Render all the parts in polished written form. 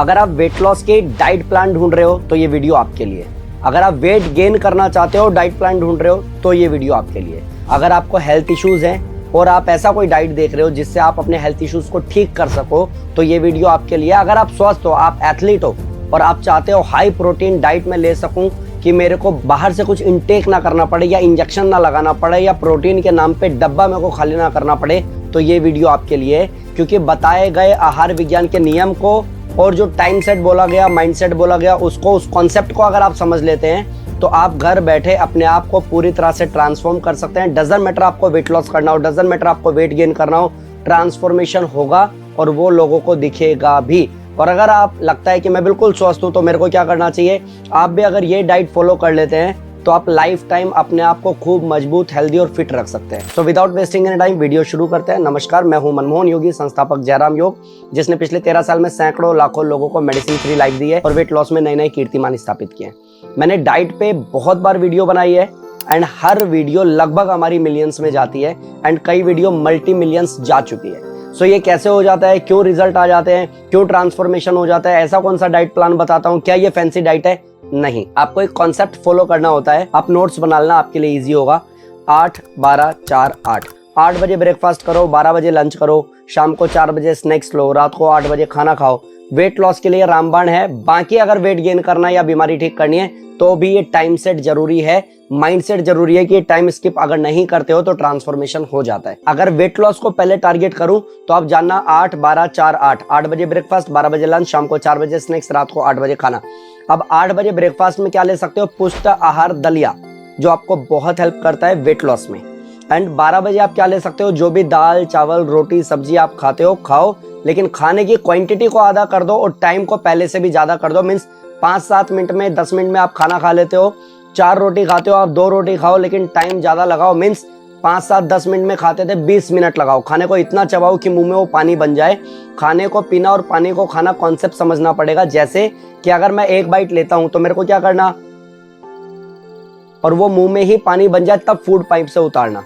अगर आप weight loss के डाइट प्लान ढूंढ रहे हो तो ये वीडियो आपके लिए। अगर आप वेट गेन करना चाहते हो, डाइट प्लान ढूंढ रहे हो तो ये वीडियो आपके लिए। अगर आपको हेल्थ इश्यूज हैं और आप ऐसा कोई डाइट देख रहे हो जिससे आप अपने हेल्थ इश्यूज को ठीक कर सको तो ये वीडियो आपके लिए। अगर आप स्वस्थ हो, आप एथलीट हो और आप चाहते हो हाई प्रोटीन डाइट में ले सकूं कि मेरे को बाहर से कुछ इनटेक ना करना पड़े या इंजेक्शन ना लगाना पड़े या प्रोटीन के नाम पे डब्बा मेरे को खाली ना करना पड़े, तो ये वीडियो आपके लिए। क्योंकि बताए गए आहार विज्ञान के नियम को और जो टाइम सेट बोला गया, माइंड सेट बोला गया, उसको, उस कॉन्सेप्ट को अगर आप समझ लेते हैं तो आप घर बैठे अपने आप को पूरी तरह से ट्रांसफॉर्म कर सकते हैं। डजंट मैटर आपको वेट लॉस करना हो, डजंट मैटर आपको वेट गेन करना हो, ट्रांसफॉर्मेशन होगा और वो लोगों को दिखेगा भी। और अगर आप लगता है कि मैं बिल्कुल स्वस्थ हूं तो मेरे को क्या करना चाहिए, आप भी अगर ये डाइट फॉलो कर लेते हैं तो आप लाइफ टाइम अपने आप को खूब मजबूत, हेल्दी और फिट रख सकते हैं। So without wasting any time video शुरू करते हैं। नमस्कार, मैं हूं मनमोहन योगी, संस्थापक जयराम योग, जिसने पिछले 13 साल में सैकड़ों लाखों लोगों को मेडिसिन फ्री लाइफ दी है और वेट लॉस में नए नए कीर्तिमान स्थापित किए हैं। मैंने डाइट पे बहुत बार वीडियो बनाई है एंड हर वीडियो लगभग हमारी मिलियंस में जाती है एंड कई वीडियो मल्टी मिलियंस जा चुकी है। सो ये कैसे हो जाता है, क्यों रिजल्ट आ जाते हैं, क्यों ट्रांसफॉर्मेशन हो जाता है, ऐसा कौन सा डाइट प्लान बताता हूँ, क्या ये फैंसी डाइट है? नहीं, आपको एक कॉन्सेप्ट फॉलो करना होता है। आप नोट्स बना लेना, आपके लिए इजी होगा। 8 12 4 8 8 बजे ब्रेकफास्ट करो, 12 बजे लंच करो, शाम को 4 बजे स्नैक्स लो, रात को 8 बजे खाना खाओ। वेट लॉस के लिए रामबाण है। बाकी अगर वेट गेन करना है या बीमारी ठीक करनी है तो भी ये टाइम सेट जरूरी है, माइंड सेट जरूरी है कि टाइम स्किप अगर नहीं करते हो तो ट्रांसफॉर्मेशन हो जाता है। अगर वेट लॉस को पहले टारगेट करूं तो आप जानना 8 12 4 8 8 बजे ब्रेकफास्ट, 12 बजे लंच, शाम को 4 बजे स्नैक्स, रात को 8 बजे खाना। अब 8 बजे ब्रेकफास्ट में क्या ले सकते हो? पुष्ट आहार दलिया, जो आपको बहुत हेल्प करता है वेट लॉस में। एंड 12 बजे आप क्या ले सकते हो? जो भी दाल चावल रोटी सब्जी आप खाते हो खाओ, लेकिन खाने की क्वांटिटी को आधा कर दो और टाइम को पहले से भी ज्यादा कर दो। मीन्स 5-7 मिनट में, 10 मिनट में आप खाना खा लेते हो। 4 रोटी खाते हो आप, 2 रोटी खाओ लेकिन टाइम ज्यादा लगाओ। मीन्स 5-7-10 मिनट में खाते थे, 20 मिनट लगाओ। खाने को इतना चबाओ कि मुंह में वो पानी बन जाए। खाने को पीना और पानी को खाना कॉन्सेप्ट समझना पड़ेगा। जैसे कि अगर मैं एक बाइट लेता हूं तो मेरे को क्या करना, और वो मुंह में ही पानी बन जाए तब फूड पाइप से उतारना।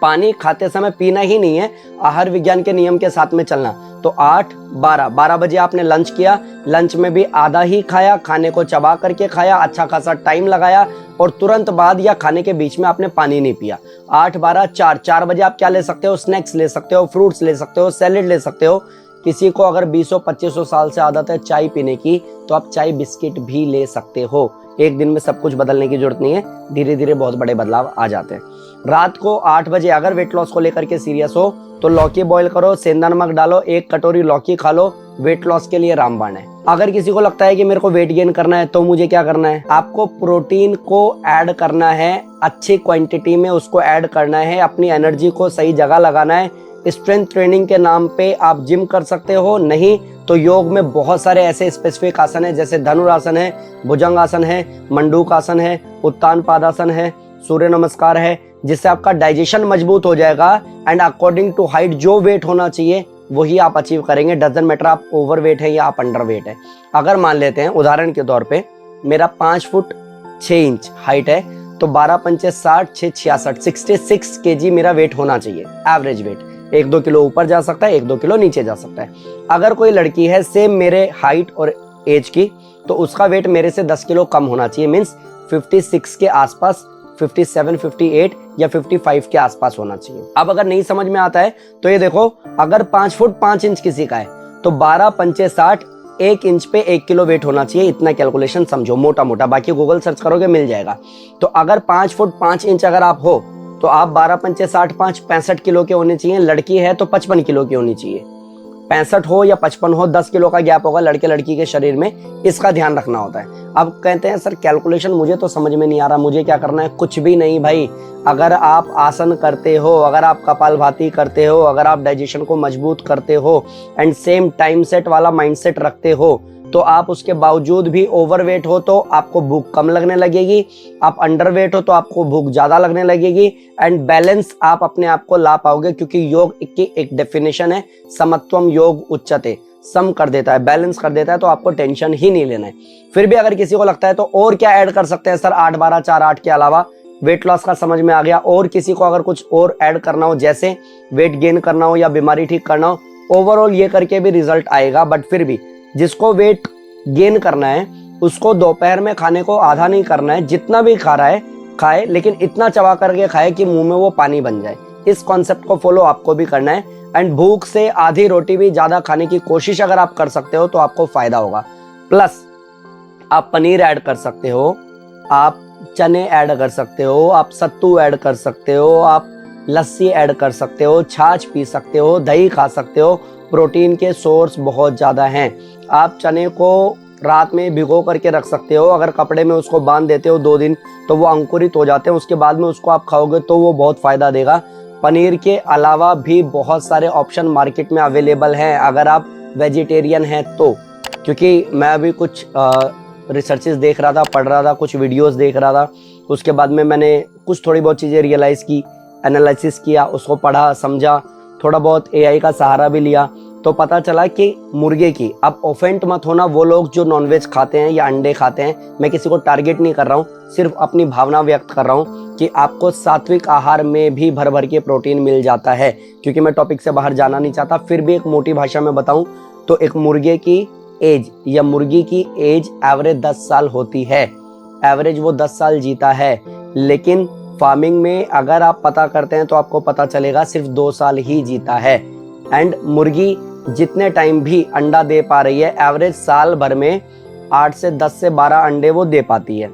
पानी खाते समय पीना ही नहीं है, आहार विज्ञान के नियम के साथ में चलना। तो 8 12 बजे आपने लंच किया, लंच में भी आधा ही खाया, खाने को चबा करके खाया, अच्छा खासा टाइम लगाया और तुरंत बाद या खाने के बीच में आपने पानी नहीं पिया। 8 12 4 बजे आप क्या ले सकते हो? स्नैक्स ले सकते हो, फ्रूट्स ले सकते हो, सैलेड ले सकते हो। किसी को अगर 20-25 साल से आदत है चाय पीने की तो आप चाय बिस्किट भी ले सकते हो। एक दिन में सब कुछ बदलने की जरूरत नहीं है, धीरे धीरे बहुत बड़े बदलाव आ जाते हैं। रात को 8 बजे अगर वेट लॉस को लेकर के सीरियस हो तो लौकी बॉईल करो, सेंधा नमक डालो, 1 कटोरी लौकी खा लो। वेट लॉस के लिए रामबाण है। अगर किसी को लगता है कि मेरे को वेट गेन करना है तो मुझे क्या करना है? आपको प्रोटीन को ऐड करना है, अच्छी क्वांटिटी में उसको ऐड करना है, अपनी एनर्जी को सही जगह लगाना है। स्ट्रेंथ ट्रेनिंग के नाम पे आप जिम कर सकते हो, नहीं तो योग में बहुत सारे ऐसे स्पेसिफिक आसन है, जैसे धनुरासन है, भुजंगासन है, मंडूक आसन है, उत्तान पादासन है, सूर्य नमस्कार है, जिससे आपका डाइजेशन मजबूत हो जाएगा एंड अकॉर्डिंग टू हाइट जो वेट होना चाहिए वही आप अचीव करेंगे। डजंट मैटर आप ओवर वेट है या आप अंडर वेट है। अगर मान लेते हैं उदाहरण के तौर पे मेरा 5 फुट 6 इंच हाइट है तो 12 पंचे 60, 6 66, 66 kg मेरा वेट होना चाहिए, एवरेज वेट। 1-2 किलो ऊपर जा सकता है, 1-2 किलो नीचे जा सकता है। अगर कोई लड़की है सेम मेरे हाइट और एज की तो उसका वेट मेरे से 10 किलो कम होना चाहिए। मीन्स 56 के आसपास, 57, 58 या 55 के आसपास होना चाहिए। अब अगर नहीं समझ में आता है तो ये देखो, अगर 5 फुट 5 इंच किसी का है तो 12 पंचे 60, 1 इंच पे 1 किलो वेट होना चाहिए। इतना कैलकुलेशन समझो मोटा मोटा, बाकी गूगल सर्च करोगे मिल जाएगा। तो अगर 5 फुट 5 इंच अगर आप हो तो आप 12 पंचे 60 5 65 किलो के होने चाहिए। लड़की है तो 55 किलो की होनी चाहिए। 65 हो या 55 हो, 10 किलो का गैप होगा लड़के लड़की के शरीर में, इसका ध्यान रखना होता है। अब कहते हैं सर कैलकुलेशन मुझे तो समझ में नहीं आ रहा, मुझे क्या करना है? कुछ भी नहीं भाई। अगर आप आसन करते हो, अगर आप कपालभाति करते हो, अगर आप डाइजेशन को मजबूत करते हो एंड सेम टाइम सेट वाला माइंडसेट रखते हो तो आप उसके बावजूद भी ओवरवेट हो तो आपको भूख कम लगने लगेगी, आप अंडरवेट हो तो आपको भूख ज्यादा लगने लगेगी एंड बैलेंस आप अपने आप को ला पाओगे। क्योंकि योग की एक डेफिनेशन है, समत्वम योग उच्चते, सम कर देता है, बैलेंस कर देता है, तो आपको टेंशन ही नहीं लेना है। फिर भी अगर किसी को लगता है तो और क्या ऐड कर सकते हैं सर 8 12 4 8 के अलावा? वेट लॉस का समझ में आ गया। और किसी को अगर कुछ और ऐड करना हो, जैसे वेट गेन करना हो या बीमारी ठीक करना हो, ओवरऑल ये करके भी रिजल्ट आएगा। बट फिर भी जिसको वेट गेन करना है उसको दोपहर में खाने को आधा नहीं करना है, जितना भी खा रहा है खाए, लेकिन इतना चबा करके खाए कि मुंह में वो पानी बन जाए। इस कॉन्सेप्ट को फॉलो आपको भी करना है। एंड भूख से आधी रोटी भी ज्यादा खाने की कोशिश अगर आप कर सकते हो तो आपको फायदा होगा। प्लस आप पनीर ऐड कर सकते हो, आप चने ऐड कर सकते हो, आप सत्तू ऐड कर सकते हो, आप लस्सी ऐड कर सकते हो, छाछ पी सकते हो, दही खा सकते हो। प्रोटीन के सोर्स बहुत ज़्यादा हैं। आप चने को रात में भिगो करके रख सकते हो, अगर कपड़े में उसको बांध देते हो 2 दिन तो वो अंकुरित हो जाते हैं, उसके बाद में उसको आप खाओगे तो वो बहुत फ़ायदा देगा। पनीर के अलावा भी बहुत सारे ऑप्शन मार्केट में अवेलेबल हैं अगर आप वेजिटेरियन हैं तो। क्योंकि मैं अभी कुछ रिसर्चेस देख रहा था, पढ़ रहा था, कुछ वीडियोस देख रहा था, उसके बाद में मैंने कुछ थोड़ी बहुत चीज़ें रियलाइज़ की, एनालिसिस किया, उसको पढ़ा, समझा, थोड़ा बहुत एआई का सहारा भी लिया, तो पता चला कि मुर्गे की, अब ऑफेंड मत होना वो लोग जो नॉनवेज खाते हैं या अंडे खाते हैं, मैं किसी को टारगेट नहीं कर रहा हूँ, सिर्फ अपनी भावना व्यक्त कर रहा हूँ कि आपको सात्विक आहार में भी भर भर के प्रोटीन मिल जाता है। क्योंकि मैं टॉपिक से बाहर जाना नहीं चाहता, फिर भी एक मोटी भाषा में बताऊँ तो एक मुर्गे की एज या मुर्गी की एज एवरेज 10 साल होती है, एवरेज वो 10 साल जीता है। लेकिन फार्मिंग में अगर आप पता करते हैं तो आपको पता चलेगा सिर्फ 2 साल ही जीता है। एंड मुर्गी जितने टाइम भी अंडा दे पा रही है, एवरेज साल भर में 8 से 10 से 12 अंडे वो दे पाती है,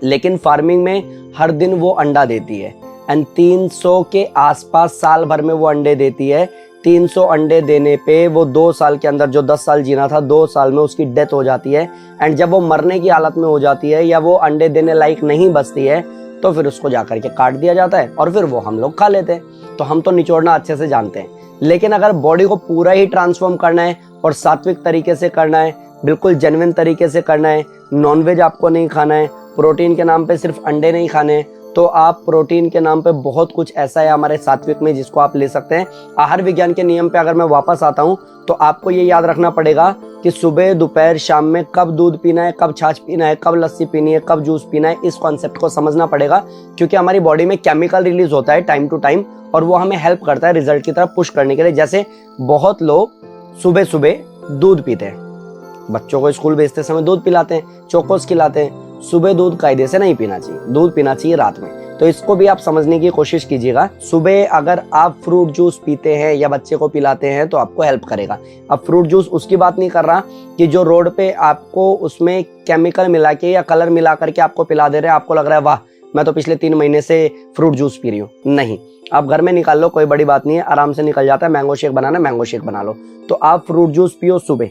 लेकिन फार्मिंग में हर दिन वो अंडा देती है। एंड 300 के आसपास साल भर में वो अंडे देती है। 300 अंडे देने पे वो 2 साल के अंदर, जो 10 साल जीना था, 2 साल में उसकी डेथ हो जाती है। एंड जब वो मरने की हालत में हो जाती है या वो अंडे देने लायक नहीं बचती है तो फिर उसको जा करके काट दिया जाता है और फिर वो हम लोग खा लेते हैं। तो हम तो निचोड़ना अच्छे से जानते हैं, लेकिन अगर बॉडी को पूरा ही ट्रांसफॉर्म करना है और सात्विक तरीके से करना है, बिल्कुल जेन्युइन तरीके से करना है, नॉनवेज आपको नहीं खाना है, प्रोटीन के नाम पे सिर्फ अंडे नहीं खाने, तो आप प्रोटीन के नाम पे बहुत कुछ ऐसा है हमारे सात्विक में जिसको आप ले सकते हैं। आहार विज्ञान के नियम पे अगर मैं वापस आता हूँ तो आपको ये याद रखना पड़ेगा कि सुबह, दोपहर, शाम में कब दूध पीना है, कब छाछ पीना है, कब लस्सी पीनी है, कब जूस पीना है, इस कॉन्सेप्ट को समझना पड़ेगा। क्योंकि हमारी बॉडी में केमिकल रिलीज होता है टाइम टू टाइम और वो हमें हेल्प करता है रिजल्ट की तरफ पुश करने के लिए। जैसे बहुत लोग सुबह सुबह दूध पीते हैं, बच्चों को स्कूल भेजते समय दूध पिलाते हैं, चोकोस खिलाते हैं। सुबह दूध कायदे से नहीं पीना चाहिए, दूध पीना चाहिए रात में। तो इसको भी आप समझने की कोशिश कीजिएगा। सुबह अगर आप फ्रूट जूस पीते हैं या बच्चे को पिलाते हैं तो आपको हेल्प करेगा। अब फ्रूट जूस उसकी बात नहीं कर रहा कि जो रोड पे आपको उसमें केमिकल मिला के या कलर मिला करके आपको पिला दे रहे हैं, आपको लग रहा है वाह मैं तो पिछले 3 महीने से फ्रूट जूस पी रही हूँ। नहीं, आप घर में निकाल लो, कोई बड़ी बात नहीं है, आराम से निकल जाता है। मैंगो शेक बनाना, मैंगो शेक बना लो। तो आप फ्रूट जूस पियो सुबह,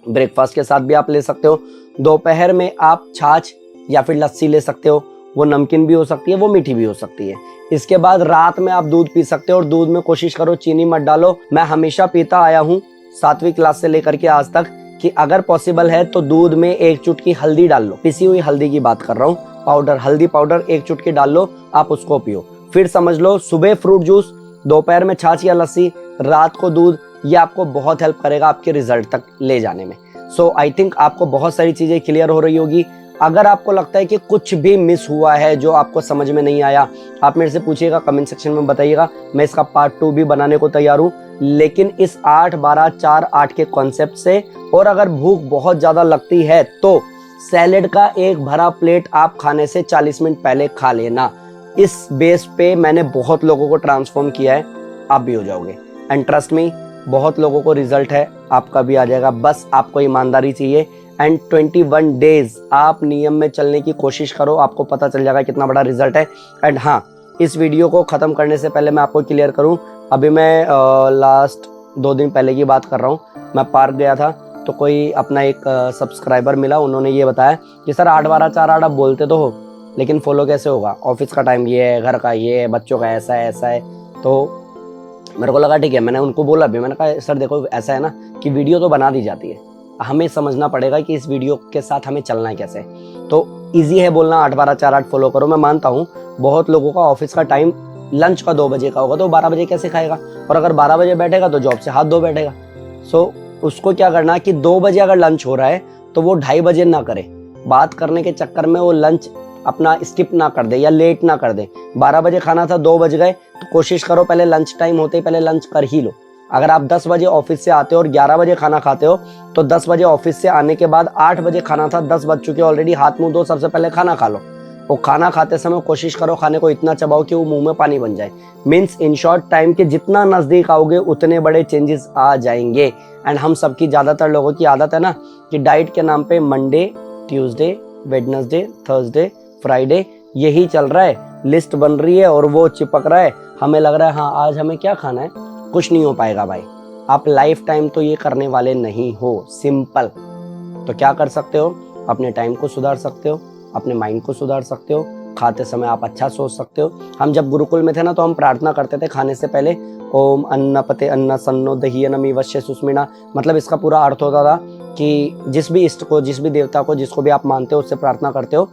ब्रेकफास्ट के साथ भी आप ले सकते हो। दोपहर में आप छाछ या फिर लस्सी ले सकते हो, वो नमकीन भी हो सकती है, वो मीठी भी हो सकती है। इसके बाद रात में आप दूध पी सकते हो और दूध में कोशिश करो चीनी मत डालो। मैं हमेशा पीता आया हूँ 7वीं क्लास से लेकर के आज तक कि अगर पॉसिबल है तो दूध में 1 चुटकी हल्दी डाल लो, पिसी हुई हल्दी की बात कर रहा हूँ, पाउडर, हल्दी पाउडर 1 चुटकी डाल लो, आप उसको पियो। फिर समझ लो सुबह फ्रूट जूस, दोपहर में छाछ या लस्सी, रात को दूध। ये आपको बहुत हेल्प करेगा आपके रिजल्ट तक ले जाने में। सो आई थिंक आपको बहुत सारी चीजें क्लियर हो रही होगी। अगर आपको लगता है कि कुछ भी मिस हुआ है जो आपको समझ में नहीं आया, आप मेरे से पूछिएगा, कमेंट सेक्शन में बताइएगा, मैं इसका पार्ट 2 भी बनाने को तैयार हूँ। लेकिन इस 8 12 4 8 के कॉन्सेप्ट से, और अगर भूख बहुत ज्यादा लगती है तो सैलेड का एक भरा प्लेट आप खाने से 40 मिनट पहले खा लेना। इस बेस पे मैंने बहुत लोगों को ट्रांसफॉर्म किया है, आप भी हो जाओगे। एंड ट्रस्ट मी, बहुत लोगों को रिजल्ट है, आपका भी आ जाएगा। बस आपको ईमानदारी चाहिए। एंड 21 डेज आप नियम में चलने की कोशिश करो, आपको पता चल जाएगा कितना बड़ा रिजल्ट है। एंड हाँ, इस वीडियो को ख़त्म करने से पहले मैं आपको क्लियर करूं, अभी मैं लास्ट 2 दिन पहले की बात कर रहा हूं। मैं पार्क गया था तो कोई अपना एक सब्सक्राइबर मिला, उन्होंने ये बताया कि सर 8 12 4 8 आप बोलते तो हो, लेकिन फॉलो कैसे होगा, ऑफिस का टाइम ये है, घर का ये है, बच्चों का ऐसा है ऐसा है। तो मेरे को लगा ठीक है, मैंने उनको बोला भी, मैंने कहा सर देखो ऐसा है ना कि वीडियो तो बना दी जाती है, हमें समझना पड़ेगा कि इस वीडियो के साथ हमें चलना है कैसे। तो इजी है बोलना 8 12 4 8 फॉलो करो, मैं मानता हूँ बहुत लोगों का ऑफिस का टाइम लंच का 2 बजे का होगा तो 12 बजे कैसे खाएगा, और अगर 12 बजे बैठेगा तो जॉब से हाथ धो बैठेगा। सो उसको क्या करना कि 2 बजे अगर लंच हो रहा है तो वो 2:30 बजे ना करे, बात करने के चक्कर में वो लंच अपना स्किप ना कर दे या लेट ना कर दे। 12 बजे खाना था, 2 बज गए, तो कोशिश करो पहले लंच टाइम होते ही पहले लंच कर ही लो। अगर आप 10 बजे ऑफिस से आते हो और 11 बजे खाना खाते हो, तो 10 बजे ऑफिस से आने के बाद 8 बजे खाना था, 10 बज चुके ऑलरेडी, हाथ मुंह धो, सबसे पहले खाना खा लो। वो खाना खाते समय कोशिश करो खाने को इतना चबाओ कि वो मुंह में पानी बन जाए। मीन्स इन शॉर्ट, टाइम के जितना नजदीक आओगे उतने बड़े चेंजेस आ जाएंगे। एंड हम सबकी, ज्यादातर लोगों की आदत है ना कि डाइट के नाम पे Monday, Tuesday, Wednesday, Thursday, Friday यही चल रहा है, लिस्ट बन रही है और वो चिपक रहा है। हमें लग रहा है हाँ आज हमें क्या खाना है, कुछ नहीं हो पाएगा भाई। आप लाइफ टाइम तो ये करने वाले नहीं हो। सिंपल। तो क्या कर सकते हो, अपने टाइम को सुधार सकते हो, अपने माइंड को सुधार सकते हो, खाते समय आप अच्छा सोच सकते हो। हम जब गुरुकुल में थे ना, तो हम प्रार्थना करते थे खाने से पहले, ओम अन्नपते अन्न सन्नो दहीयनमी वश्य सुस्मिना। मतलब इसका पूरा अर्थ होता था कि जिस भी इष्ट को, जिस भी देवता को, जिसको भी आप मानते हो, उससे प्रार्थना करते हो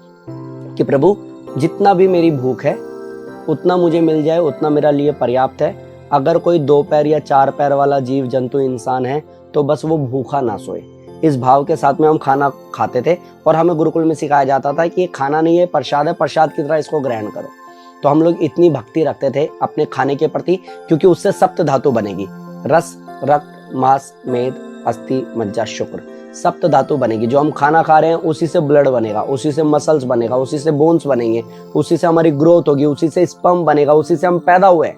कि प्रभु जितना भी मेरी भूख है उतना मुझे मिल जाए, उतना मेरा लिए पर्याप्त है। अगर कोई 2 पैर या 4 पैर वाला जीव जंतु इंसान है तो बस वो भूखा ना सोए। इस भाव के साथ में हम खाना खाते थे और हमें गुरुकुल में सिखाया जाता था कि ये खाना नहीं है, प्रसाद है, प्रसाद की तरह इसको ग्रहण करो। तो हम लोग इतनी भक्ति रखते थे अपने खाने के प्रति, क्योंकि उससे सप्त धातु बनेगी, रस, रक्त, मांस, मेद, अस्थि, मज्जा, शुक्र, सप्त धातु बनेगी। जो हम खाना खा रहे हैं उसी से ब्लड बनेगा, उसी से मसल्स बनेगा, उसी से बोन्स बनेंगे, उसी से हमारी ग्रोथ होगी, उसी से स्पर्म बनेगा, उसी से हम पैदा हुए।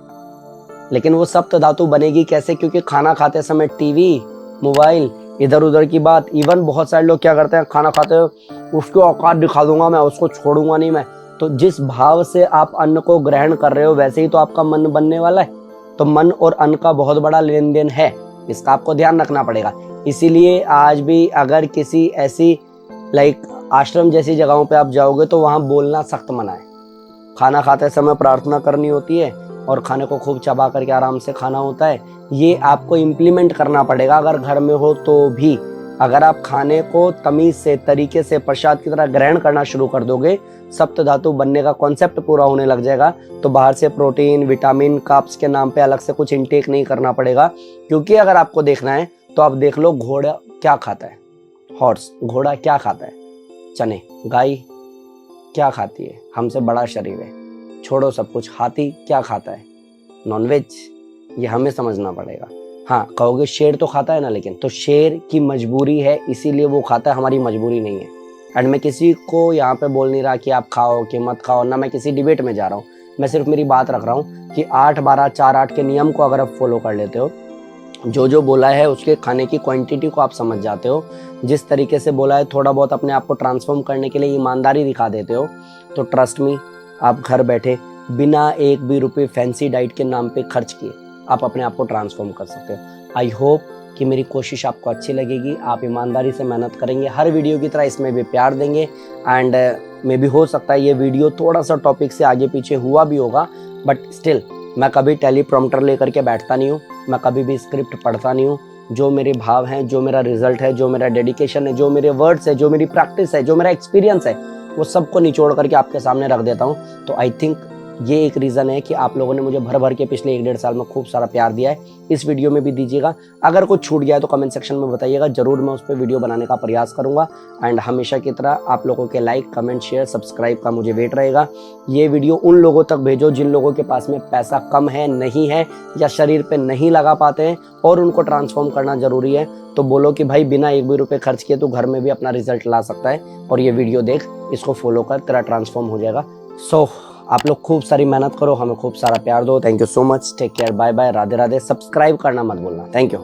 लेकिन वो सप्त धातु बनेगी कैसे? क्योंकि खाना खाते समय टीवी, मोबाइल, इधर उधर की बात, इवन बहुत सारे लोग क्या करते हैं, खाना खाते हुए उसको औकात दिखा दूंगा मैं, उसको छोड़ूंगा नहीं मैं। तो जिस भाव से आप अन्न को ग्रहण कर रहे हो वैसे ही तो आपका मन बनने वाला है। तो मन और अन्न का बहुत बड़ा लेन देन है, इसका आपको ध्यान रखना पड़ेगा। इसीलिए आज भी अगर किसी ऐसी आश्रम जैसी जगहों पे आप जाओगे तो वहाँ बोलना सख्त मना है। खाना खाते समय प्रार्थना करनी होती है और खाने को खूब चबा करके आराम से खाना होता है। ये आपको इम्प्लीमेंट करना पड़ेगा अगर घर में हो तो भी। अगर आप खाने को तमीज से, तरीके से, प्रसाद की तरह ग्रहण करना शुरू कर दोगे, सप्त धातु बनने का कॉन्सेप्ट पूरा होने लग जाएगा। तो बाहर से प्रोटीन, विटामिन, कार्ब्स के नाम पे अलग से कुछ इनटेक नहीं करना पड़ेगा। क्योंकि अगर आपको देखना है तो आप देख लो, घोड़ा क्या खाता है, हॉर्स, घोड़ा क्या खाता है, चने। गाय क्या खाती है, हमसे बड़ा शरीर है, छोड़ो सब कुछ। हाथी क्या खाता है, नॉनवेज। ये हमें समझना पड़ेगा। हाँ कहोगे शेर तो खाता है ना, लेकिन तो शेर की मजबूरी है इसीलिए वो खाता है, हमारी मजबूरी नहीं है। एंड मैं किसी को यहाँ पे बोल नहीं रहा कि आप खाओ कि मत खाओ, ना मैं किसी डिबेट में जा रहा हूँ। मैं सिर्फ मेरी बात रख रहा हूँ कि 8-12-4-8 के नियम को अगर आप फॉलो कर लेते हो, जो जो बोला है उसके खाने की क्वांटिटी को आप समझ जाते हो, जिस तरीके से बोला है थोड़ा बहुत अपने आप को ट्रांसफॉर्म करने के लिए ईमानदारी दिखा देते हो, तो ट्रस्ट मी, आप घर बैठे बिना एक भी रुपये फैंसी डाइट के नाम पे खर्च किए आप अपने आप को ट्रांसफॉर्म कर सकते हो। आई होप कि मेरी कोशिश आपको अच्छी लगेगी, आप ईमानदारी से मेहनत करेंगे, हर वीडियो की तरह इसमें भी प्यार देंगे। एंड मे भी हो सकता है ये वीडियो थोड़ा सा टॉपिक से आगे पीछे हुआ भी होगा, बट स्टिल मैं कभी टेलीप्रॉम्प्टर लेकर के बैठता नहीं हूँ, मैं कभी भी स्क्रिप्ट पढ़ता नहीं हूँ। जो मेरे भाव हैं, जो मेरा रिजल्ट है, जो मेरा डेडिकेशन है, जो मेरे वर्ड्स है, जो मेरी प्रैक्टिस है, जो मेरा एक्सपीरियंस है, वो सबको निचोड़ करके आपके सामने रख देता हूँ। तो आई थिंक ये एक रीज़न है कि आप लोगों ने मुझे भर भर के पिछले 1-1.5 साल में खूब सारा प्यार दिया है। इस वीडियो में भी दीजिएगा। अगर कुछ छूट गया है तो कमेंट सेक्शन में बताइएगा, ज़रूर मैं उस पर वीडियो बनाने का प्रयास करूंगा। एंड हमेशा की तरह आप लोगों के लाइक, कमेंट, शेयर, सब्सक्राइब का मुझे वेट रहेगा। ये वीडियो उन लोगों तक भेजो जिन लोगों के पास में पैसा कम है, नहीं है, या शरीर पर नहीं लगा पाते हैं और उनको ट्रांसफॉर्म करना ज़रूरी है। तो बोलो कि भाई बिना 1 भी रुपये खर्च किए तो घर में भी अपना रिजल्ट ला सकता है, और ये वीडियो देख, इसको फॉलो कर, तेरा ट्रांसफॉर्म हो जाएगा। सो आप लोग खूब सारी मेहनत करो, हमें खूब सारा प्यार दो। Thank you so much, take care, bye bye, Radhe Radhe. Subscribe करना मत भूलना। Thank you.